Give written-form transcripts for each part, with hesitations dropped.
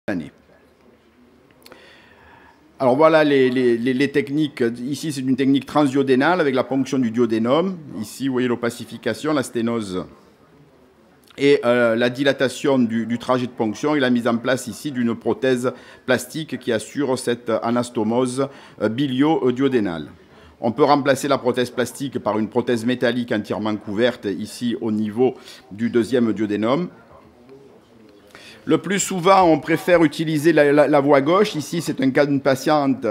l'année. Alors voilà les techniques. Ici, c'est une technique transduodénale avec la ponction du duodénum. Ici, vous voyez l'opacification, la sténose et la dilatation du trajet de ponction et la mise en place ici d'une prothèse plastique qui assure cette anastomose bilio-duodénale. On peut remplacer la prothèse plastique par une prothèse métallique entièrement couverte ici au niveau du deuxième duodénum. Le plus souvent, on préfère utiliser la voie gauche. Ici, c'est un cas d'une patiente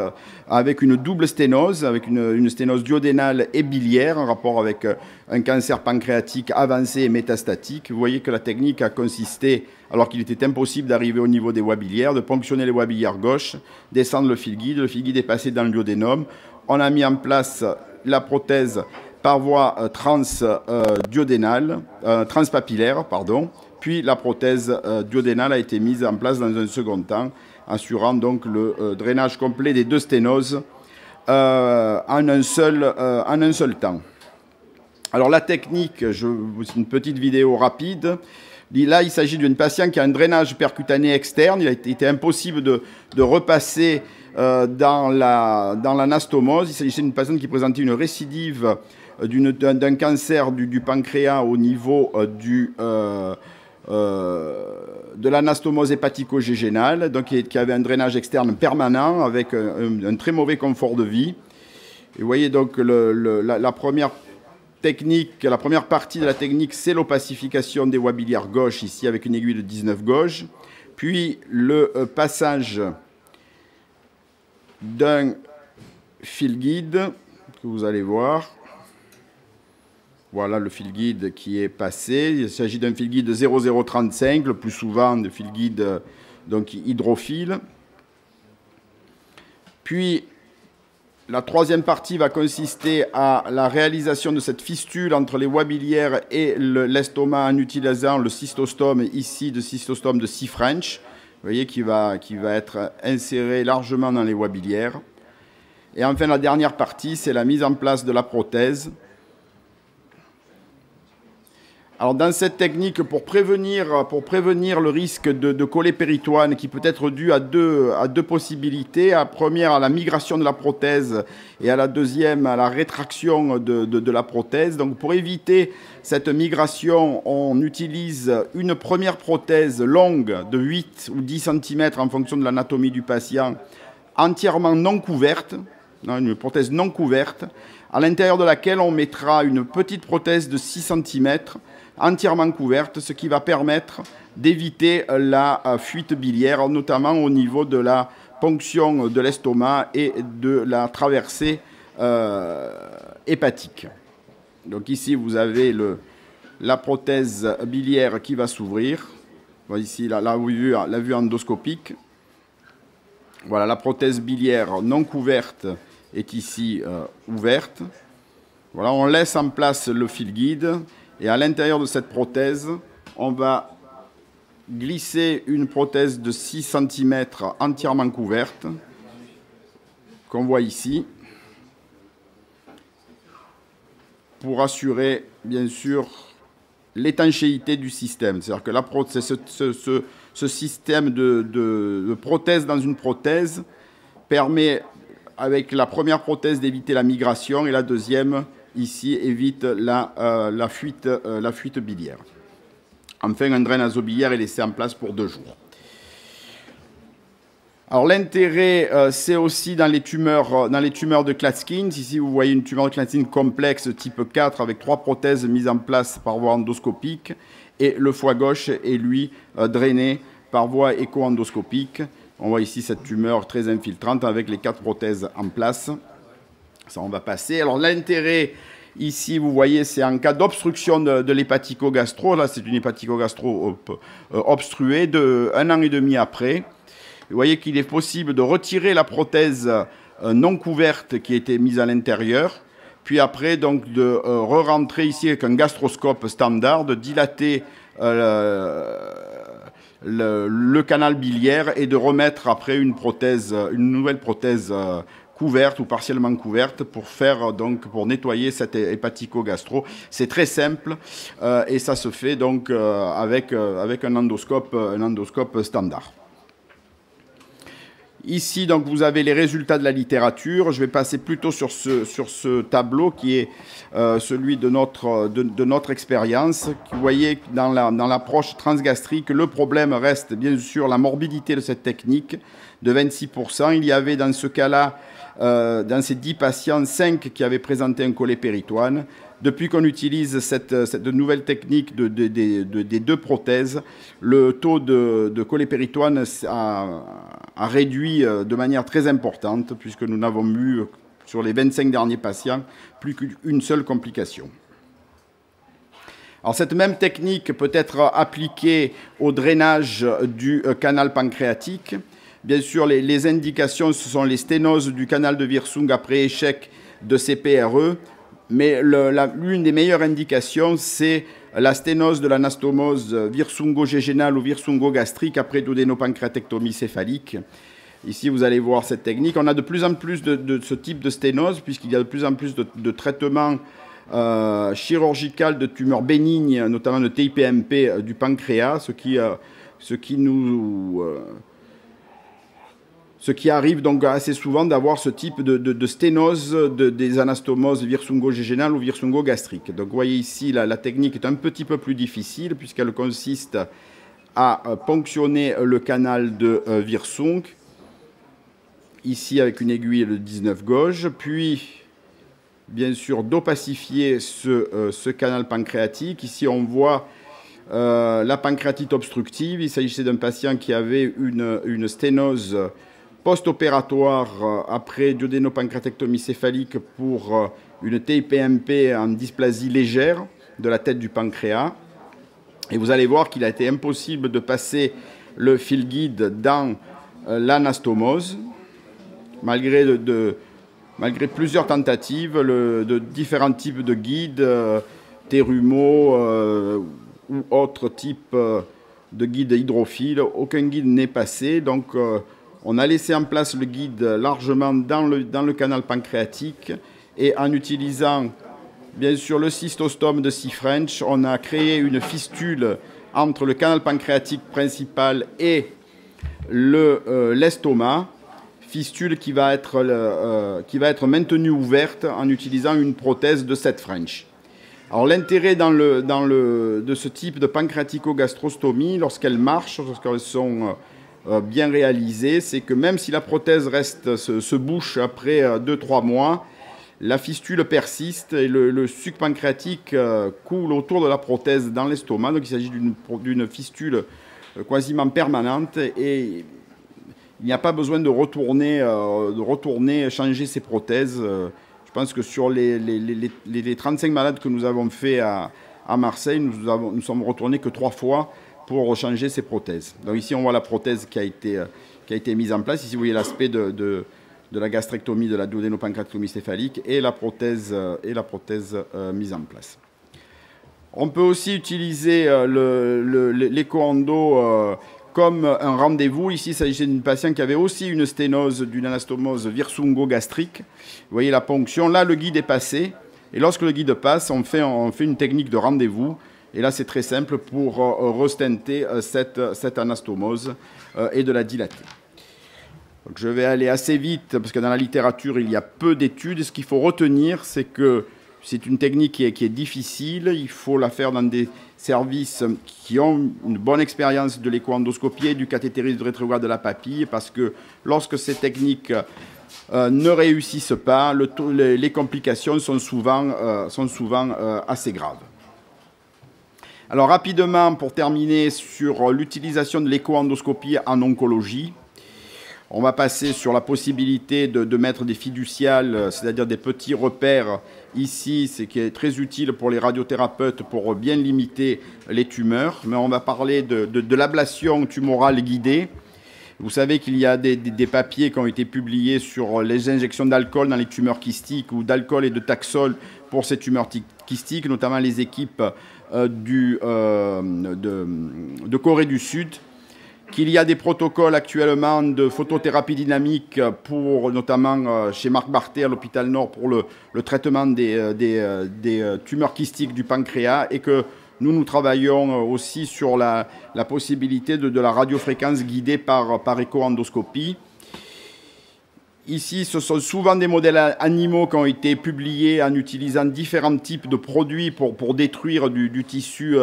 avec une double sténose, avec une sténose duodénale et biliaire, en rapport avec un cancer pancréatique avancé et métastatique. Vous voyez que la technique a consisté, alors qu'il était impossible d'arriver au niveau des voies biliaires, de ponctionner les voies biliaires gauches, descendre le fil guide est passé dans le duodénum. On a mis en place la prothèse par voie transpapillaire, puis la prothèse duodénale a été mise en place dans un second temps, assurant donc le drainage complet des deux sténoses en un seul temps. Alors la technique, c'est une petite vidéo rapide. Là, il s'agit d'une patiente qui a un drainage percutané externe. Il a été impossible de repasser dans l'anastomose. Il s'agissait d'une patiente qui présentait une récidive d'un cancer du pancréas au niveau de l'anastomose hépatico-gégénale, donc qui avait un drainage externe permanent avec un très mauvais confort de vie. Et vous voyez donc la première partie de la technique, c'est l'opacification des voies biliaires gauches, ici avec une aiguille de 19 gauge, puis le passage d'un fil guide que vous allez voir. Voilà le fil guide qui est passé. Il s'agit d'un fil guide 0035, le plus souvent de fil guide donc hydrophile. Puis la troisième partie va consister à la réalisation de cette fistule entre les voies biliaires et l'estomac en utilisant le cystostome ici, de cystostome de 6 French. Vous voyez qui va être inséré largement dans les voies biliaires. Et enfin, la dernière partie, c'est la mise en place de la prothèse. Alors dans cette technique, pour prévenir le risque de cholépéritoine qui peut être dû à deux possibilités, à la première à la migration de la prothèse et à la deuxième à la rétraction de la prothèse. Donc pour éviter cette migration, on utilise une première prothèse longue de 8 ou 10 cm en fonction de l'anatomie du patient, entièrement non couverte, une prothèse non couverte, à l'intérieur de laquelle on mettra une petite prothèse de 6 cm entièrement couverte, ce qui va permettre d'éviter la fuite biliaire, notamment au niveau de la ponction de l'estomac et de la traversée hépatique. Donc ici, vous avez la prothèse biliaire qui va s'ouvrir. Ici, la vue endoscopique. Voilà, la prothèse biliaire non couverte est ici ouverte. Voilà, on laisse en place le fil guide. Et à l'intérieur de cette prothèse, on va glisser une prothèse de 6 cm entièrement couverte, qu'on voit ici, pour assurer, bien sûr, l'étanchéité du système. C'est-à-dire que ce système de prothèse dans une prothèse permet, avec la première prothèse, d'éviter la migration et la deuxième, ici, évite la fuite biliaire. Enfin, un drain nasobiliaire est laissé en place pour 2 jours. Alors l'intérêt, c'est aussi dans les tumeurs de Klatskin. Ici, vous voyez une tumeur de Klatskin complexe type 4 avec 3 prothèses mises en place par voie endoscopique et le foie gauche est, lui, drainé par voie écho-endoscopique. On voit ici cette tumeur très infiltrante avec les 4 prothèses en place. Ça, on va passer. Alors, l'intérêt, ici, vous voyez, c'est en cas d'obstruction de l'hépatico-gastro. Là, c'est une hépatico-gastro obstruée de 1 an et demi après. Vous voyez qu'il est possible de retirer la prothèse non couverte qui était mise à l'intérieur. Puis après, donc, de re-rentrer ici avec un gastroscope standard, de dilater le canal biliaire et de remettre après une nouvelle prothèse couverte ou partiellement couverte pour nettoyer cette hépatico-gastro. C'est très simple et ça se fait donc avec un endoscope standard. Ici, donc, vous avez les résultats de la littérature. Je vais passer plutôt sur ce tableau qui est celui de notre expérience. Vous voyez, dans l'approche transgastrique, le problème reste bien sûr la morbidité de cette technique de 26%. Il y avait dans ce cas-là, dans ces 10 patients, 5 qui avaient présenté un cholépéritoine. Depuis qu'on utilise cette nouvelle technique des 2 prothèses, le taux de cholépéritoine a réduit de manière très importante, puisque nous n'avons eu, sur les 25 derniers patients, plus qu'une seule complication. Alors, cette même technique peut être appliquée au drainage du canal pancréatique. Bien sûr, les indications, ce sont les sténoses du canal de Wirsung après échec de CPRE. Mais l'une des meilleures indications, c'est la sténose de l'anastomose wirsungo-gégénale ou wirsungo-gastrique après duodénopancréatectomie céphalique. Ici, vous allez voir cette technique. On a de plus en plus de ce type de sténose, puisqu'il y a de plus en plus de traitements chirurgicaux de tumeurs bénignes, notamment de TIPMP du pancréas, ce qui arrive donc assez souvent d'avoir ce type de sténose des anastomoses wirsungo-gégénales ou wirsungo-gastriques. Donc vous voyez ici, la technique est un petit peu plus difficile puisqu'elle consiste à ponctionner le canal de Wirsung, ici avec une aiguille de 19 gauge, puis bien sûr d'opacifier ce canal pancréatique. Ici on voit la pancréatite obstructive. Il s'agissait d'un patient qui avait une sténose post-opératoire après duodénopancréatectomie céphalique pour une TIPMP en dysplasie légère de la tête du pancréas. Et vous allez voir qu'il a été impossible de passer le fil guide dans l'anastomose, malgré plusieurs tentatives de différents types de guides, Terumo ou autres types de guides hydrophiles. Aucun guide n'est passé, donc on a laissé en place le guide largement dans le canal pancréatique et en utilisant bien sûr le cystostome de C-French, on a créé une fistule entre le canal pancréatique principal et l'estomac, fistule qui va être maintenue ouverte en utilisant une prothèse de 7 French. Alors l'intérêt de ce type de pancréatico-gastrostomie, lorsqu'elles marchent, lorsqu'elles sont bien réalisé, c'est que même si la prothèse se bouche après 2-3 mois, la fistule persiste et le suc pancréatique coule autour de la prothèse dans l'estomac. Donc il s'agit d'une fistule quasiment permanente et il n'y a pas besoin de retourner changer ces prothèses. Je pense que sur les 35 malades que nous avons fait à Marseille, nous sommes retournés que 3 fois pour changer ces prothèses. Donc ici, on voit la prothèse qui a été mise en place. Ici, vous voyez l'aspect de la gastrectomie, de la duodénopancréatectomie céphalique et la prothèse mise en place. On peut aussi utiliser l'écho-endo comme un rendez-vous. Ici, il s'agissait d'une patiente qui avait aussi une sténose d'une anastomose wirsungo-gastrique. Vous voyez la ponction. Là, le guide est passé. Et lorsque le guide passe, on fait une technique de rendez-vous. Et là, c'est très simple pour restenter cette anastomose et de la dilater. Donc, je vais aller assez vite parce que dans la littérature, il y a peu d'études. Ce qu'il faut retenir, c'est que c'est une technique qui est difficile. Il faut la faire dans des services qui ont une bonne expérience de l'écho-endoscopie et du cathétérisme rétrograde de la papille parce que lorsque ces techniques ne réussissent pas, les complications sont souvent assez graves. Alors rapidement, pour terminer sur l'utilisation de l'écho-endoscopie en oncologie, on va passer sur la possibilité de mettre des fiduciales, c'est-à-dire des petits repères ici, ce qui est très utile pour les radiothérapeutes pour bien limiter les tumeurs. Mais on va parler de l'ablation tumorale guidée. Vous savez qu'il y a des papiers qui ont été publiés sur les injections d'alcool dans les tumeurs kystiques ou d'alcool et de Taxol pour ces tumeurs kystiques, notamment les équipes de Corée du Sud, qu'il y a des protocoles actuellement de photothérapie dynamique pour notamment chez Marc Barthé à l'hôpital Nord pour le traitement des tumeurs kystiques du pancréas et que nous travaillons aussi sur la possibilité de la radiofréquence guidée par écho-endoscopie. Ici, ce sont souvent des modèles animaux qui ont été publiés en utilisant différents types de produits pour détruire du tissu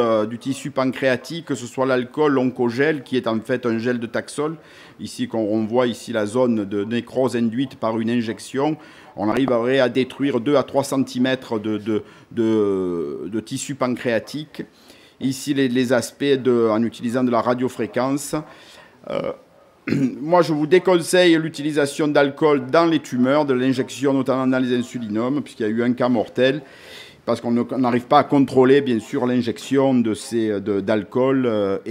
pancréatique, que ce soit l'alcool, l'oncogel, qui est en fait un gel de Taxol. Ici, on voit ici la zone de nécrose induite par une injection. On arriverait à détruire 2 à 3 cm de tissu pancréatique. Ici, les aspects en utilisant de la radiofréquence. Moi, je vous déconseille l'utilisation d'alcool dans les tumeurs, de l'injection notamment dans les insulinomes, puisqu'il y a eu un cas mortel, parce qu'on n'arrive pas à contrôler, bien sûr, l'injection d'alcool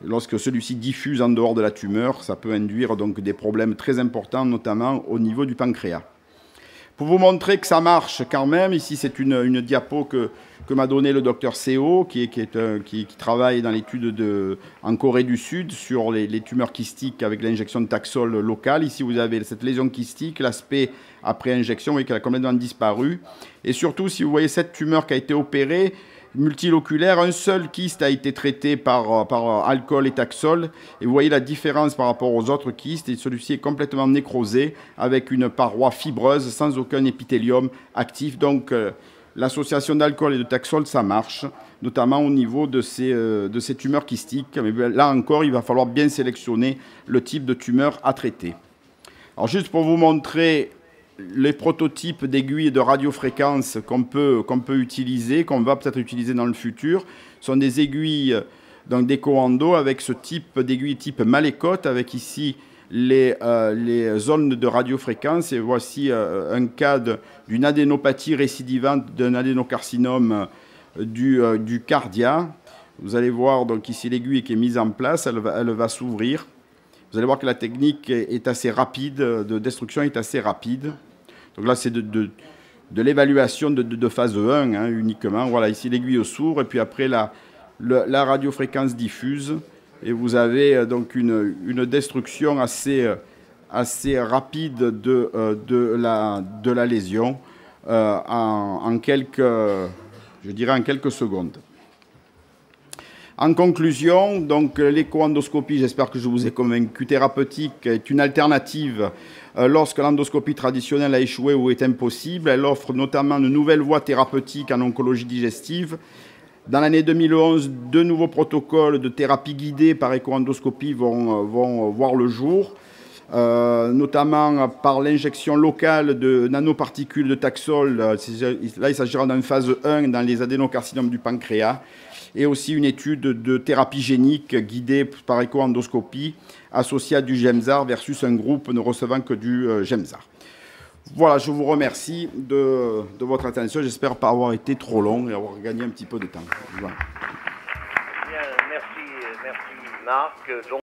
lorsque celui-ci diffuse en dehors de la tumeur, ça peut induire donc des problèmes très importants, notamment au niveau du pancréas. Pour vous montrer que ça marche quand même, ici c'est une diapo que m'a donné le docteur Seo, qui travaille dans l'étude en Corée du Sud sur les tumeurs kystiques avec l'injection de Taxol locale. Ici vous avez cette lésion kystique, l'aspect après injection, vous voyez qu'elle a complètement disparu. Et surtout, si vous voyez cette tumeur qui a été opérée, multiloculaire, un seul kyste a été traité par alcool et Taxol. Et vous voyez la différence par rapport aux autres kystes. Et celui-ci est complètement nécrosé avec une paroi fibreuse sans aucun épithélium actif. Donc l'association d'alcool et de Taxol, ça marche, notamment au niveau de ces tumeurs kystiques. Mais là encore, il va falloir bien sélectionner le type de tumeur à traiter. Alors juste pour vous montrer les prototypes d'aiguilles de radiofréquence qu'on peut utiliser, qu'on va peut-être utiliser dans le futur, sont des aiguilles d'écho-endo avec ce type d'aiguille type malécote, avec ici les zones de radiofréquence. Et voici un cas d'une adénopathie récidivante d'un adénocarcinome du cardia. Vous allez voir donc ici l'aiguille qui est mise en place, elle va s'ouvrir. Vous allez voir que la technique est assez rapide, de destruction est assez rapide. Donc là, c'est de l'évaluation de phase 1 uniquement. Voilà, ici l'aiguille s'ouvre et puis après la radiofréquence diffuse. Et vous avez donc une destruction assez rapide de la lésion en quelques secondes. En conclusion, donc l'écho-endoscopie, j'espère que je vous ai convaincu, thérapeutique, est une alternative lorsque l'endoscopie traditionnelle a échoué ou est impossible. Elle offre notamment de nouvelles voies thérapeutiques en oncologie digestive. Dans l'année 2011, 2 nouveaux protocoles de thérapie guidée par écho-endoscopie vont voir le jour, notamment par l'injection locale de nanoparticules de Taxol. Là, il s'agira d'une phase 1 dans les adénocarcinomes du pancréas, et aussi une étude de thérapie génique guidée par écho-endoscopie associée à du Gemzar versus un groupe ne recevant que du Gemzar. Voilà, je vous remercie de votre attention. J'espère pas avoir été trop long et avoir gagné un petit peu de temps. Voilà. Bien, merci Marc. Donc